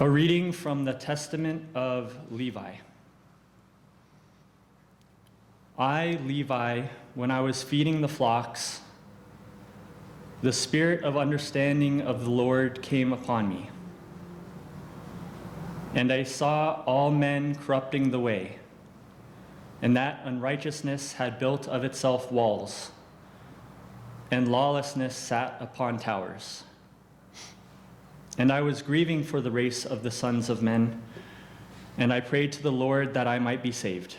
A reading from the Testament of Levi. I, Levi, when I was feeding the flocks, the spirit of understanding of the Lord came upon me. And I saw all men corrupting the way, and that unrighteousness had built of itself walls, and lawlessness sat upon towers. And I was grieving for the race of the sons of men, and I prayed to the Lord that I might be saved.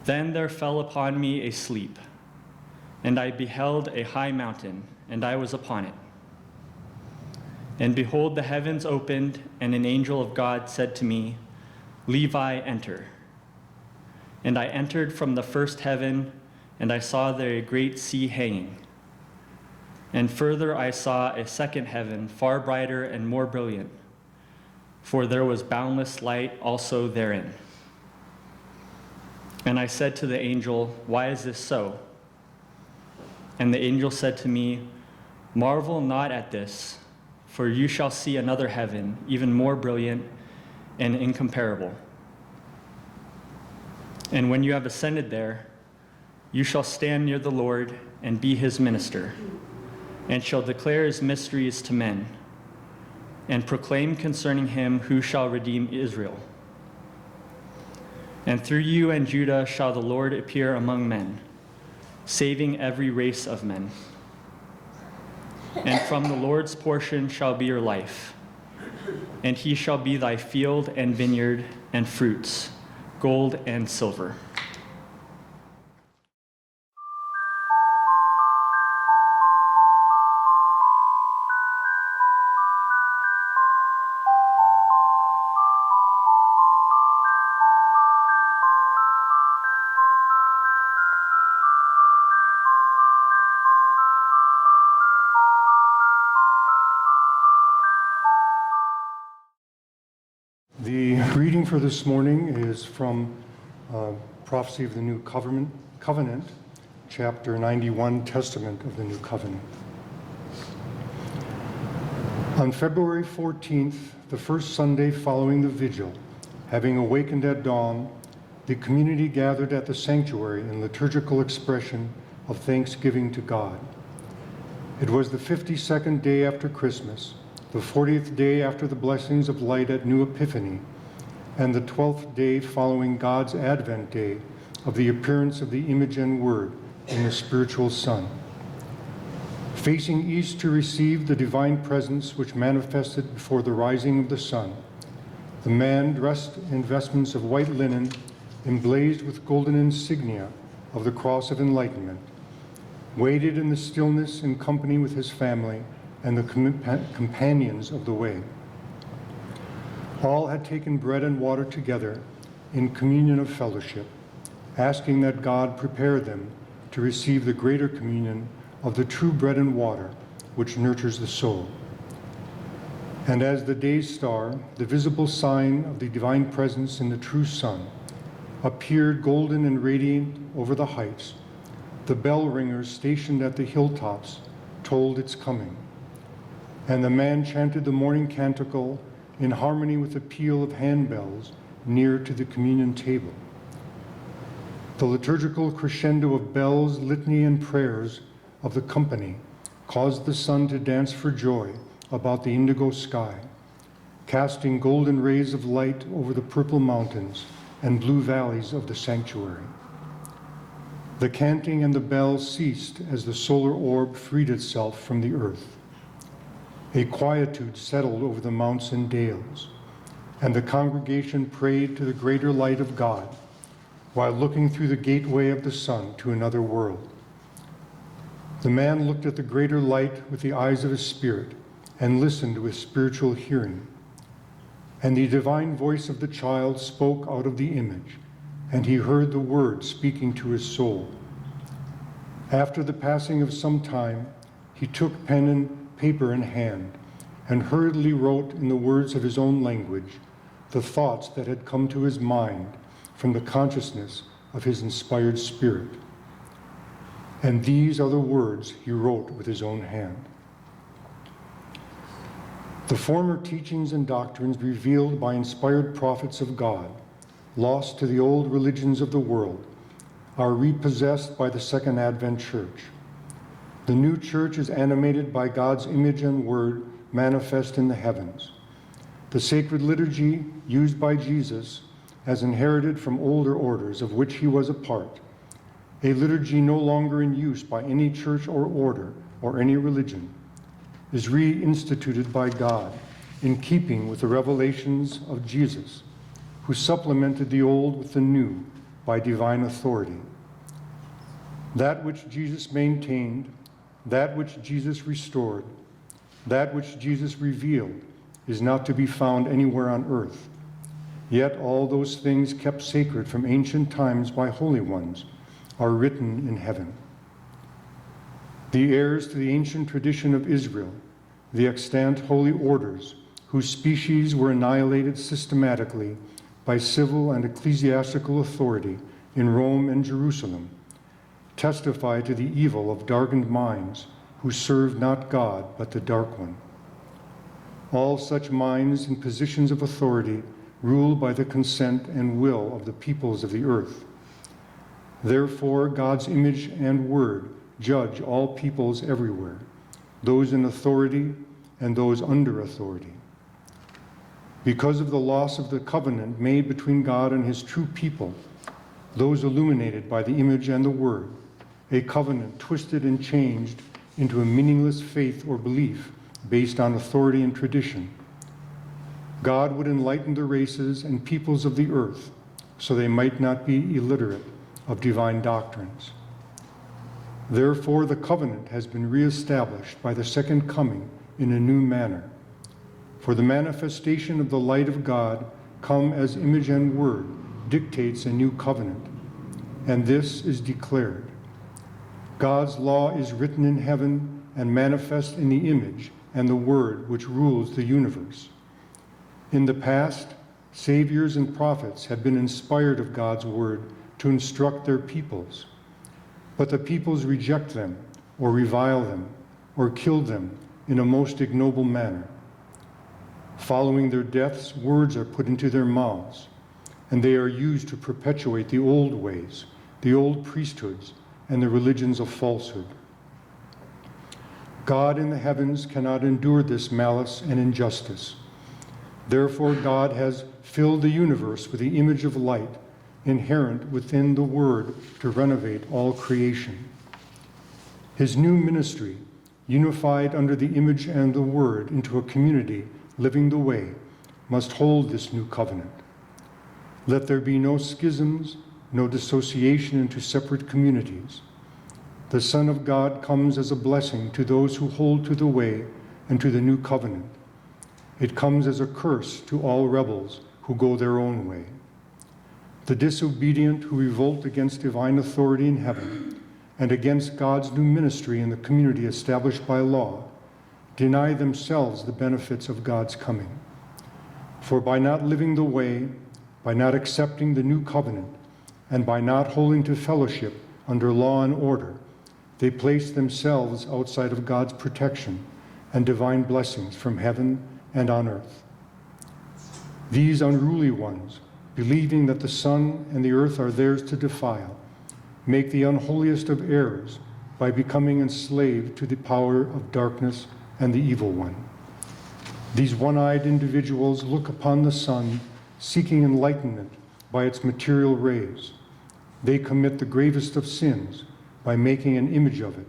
Then there fell upon me a sleep, and I beheld a high mountain, and I was upon it. And behold, the heavens opened, and an angel of God said to me, Levi, enter. And I entered from the first heaven, and I saw there a great sea hanging. And further I saw a second heaven, far brighter and more brilliant, for there was boundless light also therein. And I said to the angel, why is this so? And the angel said to me, marvel not at this, for you shall see another heaven, even more brilliant and incomparable. And when you have ascended there, you shall stand near the Lord and be his minister, and shall declare his mysteries to men, and proclaim concerning him who shall redeem Israel. And through you and Judah shall the Lord appear among men, saving every race of men. And from the Lord's portion shall be your life, and he shall be thy field and vineyard and fruits, gold and silver. The reading for this morning is from Prophecy of the New Covenant, chapter 91, Testament of the New Covenant. On February 14th, the first Sunday following the vigil, having awakened at dawn, the community gathered at the sanctuary in liturgical expression of thanksgiving to God. It was the 52nd day after Christmas, the 40th day after the blessings of light at New Epiphany, and the 12th day following God's Advent day of the appearance of the image and word in the spiritual sun. Facing east to receive the divine presence which manifested before the rising of the sun, the man dressed in vestments of white linen, emblazed with golden insignia of the cross of enlightenment, waited in the stillness in company with his family and the companions of the way. All had taken bread and water together in communion of fellowship, asking that God prepare them to receive the greater communion of the true bread and water which nurtures the soul. And as the day's star, the visible sign of the divine presence in the true sun, appeared golden and radiant over the heights, the bell ringers stationed at the hilltops told its coming. And the man chanted the morning canticle in harmony with the peal of handbells near to the communion table. The liturgical crescendo of bells, litany, and prayers of the company caused the sun to dance for joy about the indigo sky, casting golden rays of light over the purple mountains and blue valleys of the sanctuary. The canting and the bells ceased as the solar orb freed itself from the earth. A quietude settled over the mounts and dales, and the congregation prayed to the greater light of God while looking through the gateway of the sun to another world. The man looked at the greater light with the eyes of his spirit and listened with spiritual hearing. And the divine voice of the child spoke out of the image, and he heard the word speaking to his soul. After the passing of some time, he took pen and paper in hand and hurriedly wrote in the words of his own language the thoughts that had come to his mind from the consciousness of his inspired spirit. And these are the words he wrote with his own hand. The former teachings and doctrines revealed by inspired prophets of God, lost to the old religions of the world, are repossessed by the Second Advent Church. The new church is animated by God's image and word manifest in the heavens. The sacred liturgy used by Jesus, as inherited from older orders of which he was a part, a liturgy no longer in use by any church or order or any religion, is reinstituted by God in keeping with the revelations of Jesus, who supplemented the old with the new by divine authority. That which Jesus maintained, that which Jesus restored, that which Jesus revealed is not to be found anywhere on earth. Yet all those things kept sacred from ancient times by holy ones are written in heaven. The heirs to the ancient tradition of Israel, the extant holy orders, whose species were annihilated systematically by civil and ecclesiastical authority in Rome and Jerusalem, testify to the evil of darkened minds who serve not God but the dark one. All such minds in positions of authority rule by the consent and will of the peoples of the earth. Therefore, God's image and word judge all peoples everywhere, those in authority and those under authority. Because of the loss of the covenant made between God and his true people, those illuminated by the image and the word, a covenant twisted and changed into a meaningless faith or belief based on authority and tradition, God would enlighten the races and peoples of the earth so they might not be illiterate of divine doctrines. Therefore, the covenant has been reestablished by the second coming in a new manner. For the manifestation of the light of God, come as image and word, dictates a new covenant, and this is declared. God's law is written in heaven and manifest in the image and the word which rules the universe. In the past, saviors and prophets have been inspired of God's word to instruct their peoples, but the peoples reject them or revile them or kill them in a most ignoble manner. Following their deaths, words are put into their mouths, and they are used to perpetuate the old ways, the old priesthoods, and the religions of falsehood. God in the heavens cannot endure this malice and injustice. Therefore, God has filled the universe with the image of light inherent within the Word to renovate all creation. His new ministry, unified under the image and the Word into a community living the way, must hold this new covenant. Let there be no schisms, no dissociation into separate communities. The Son of God comes as a blessing to those who hold to the way and to the new covenant. It comes as a curse to all rebels who go their own way. The disobedient who revolt against divine authority in heaven and against God's new ministry in the community established by law deny themselves the benefits of God's coming. For by not living the way, by not accepting the new covenant, and by not holding to fellowship under law and order, they place themselves outside of God's protection and divine blessings from heaven and on earth. These unruly ones, believing that the sun and the earth are theirs to defile, make the unholiest of errors by becoming enslaved to the power of darkness and the evil one. These one-eyed individuals look upon the sun, seeking enlightenment by its material rays. They commit the gravest of sins by making an image of it,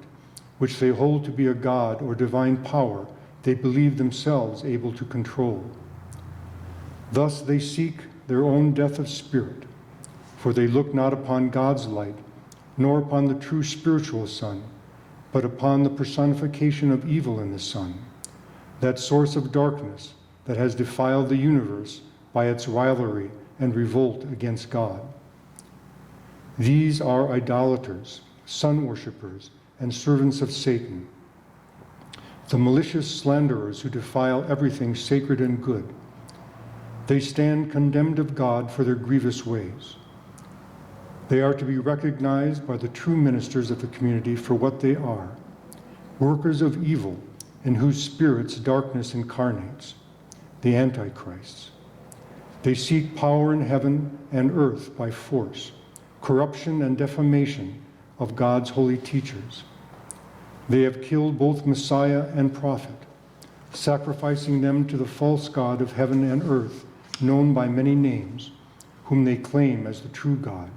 which they hold to be a god or divine power they believe themselves able to control. Thus they seek their own death of spirit, for they look not upon God's light, nor upon the true spiritual sun, but upon the personification of evil in the sun, that source of darkness that has defiled the universe by its rivalry and revolt against God. These are idolaters, sun worshippers, and servants of Satan, the malicious slanderers who defile everything sacred and good. They stand condemned of God for their grievous ways. They are to be recognized by the true ministers of the community for what they are, workers of evil in whose spirits darkness incarnates, the Antichrists. They seek power in heaven and earth by force, corruption and defamation of God's holy teachers. They have killed both Messiah and prophet, sacrificing them to the false God of heaven and earth, known by many names, whom they claim as the true God.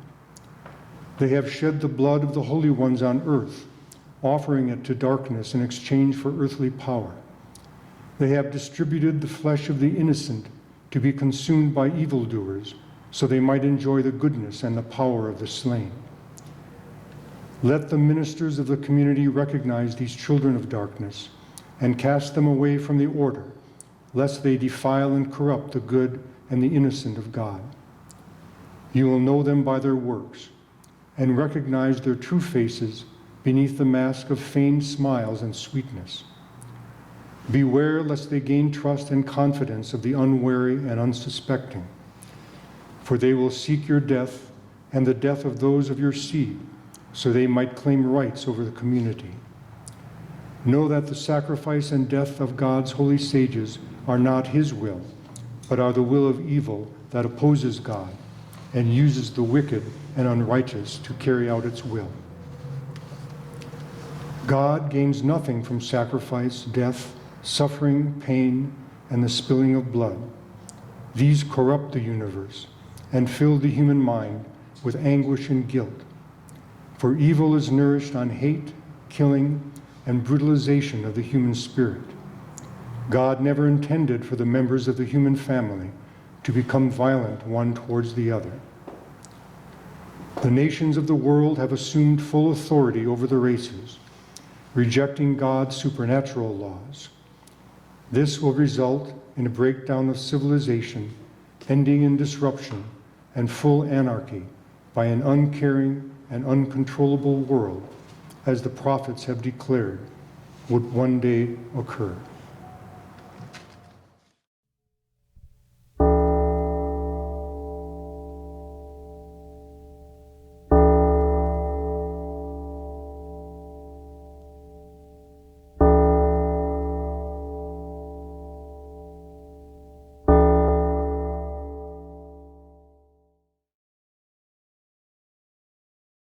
They have shed the blood of the holy ones on earth, offering it to darkness in exchange for earthly power. They have distributed the flesh of the innocent to be consumed by evildoers, so they might enjoy the goodness and the power of the slain. Let the ministers of the community recognize these children of darkness and cast them away from the order, lest they defile and corrupt the good and the innocent of God. You will know them by their works and recognize their true faces beneath the mask of feigned smiles and sweetness. Beware lest they gain trust and confidence of the unwary and unsuspecting, for they will seek your death and the death of those of your seed, so they might claim rights over the community. Know that the sacrifice and death of God's holy sages are not his will, but are the will of evil that opposes God and uses the wicked and unrighteous to carry out its will. God gains nothing from sacrifice, death, suffering, pain, and the spilling of blood. These corrupt the universe and fill the human mind with anguish and guilt. For evil is nourished on hate, killing, and brutalization of the human spirit. God never intended for the members of the human family to become violent one towards the other. The nations of the world have assumed full authority over the races, rejecting God's supernatural laws. This will result in a breakdown of civilization, ending in disruption and full anarchy by an uncaring and uncontrollable world, as the prophets have declared would one day occur.